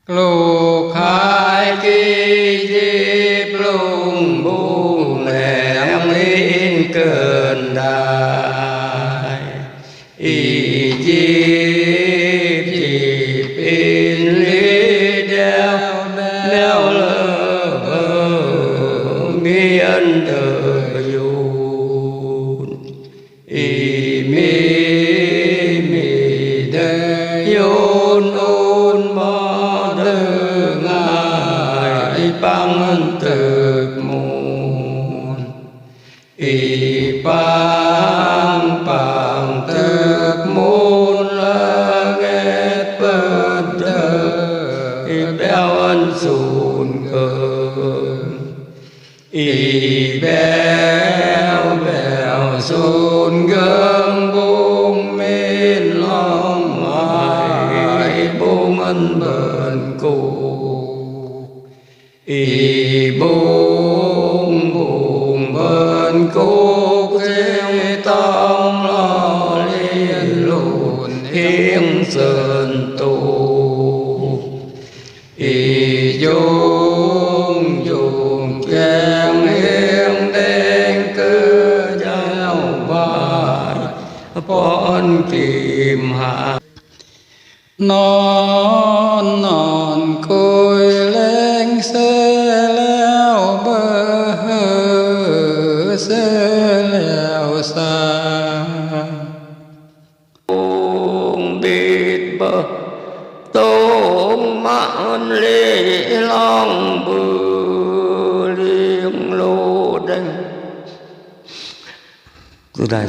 Lục hai kỳ dịp lùng buông nẻng in cơn đại y dịp dịp in lý đeo đeo lơ miên đời yun y mi đời yun ôn mơ đời ngài băng tự môn y băng băng tự môn là ghét bất đời y béo ân sùn cơn y béo béo sùn gương buông mến lòng ngoài buông ân bờn cô y buông buông bờn cô dễ tâm lo liên lùn hiên sơn tu y dung dung kèm hiên đen cứ giao vai bọn kìm hạ non non côi lên xe leo bờ hờ xe leo xa biết bờ tôm mặn lê long bờ liêng lô đanh từ đây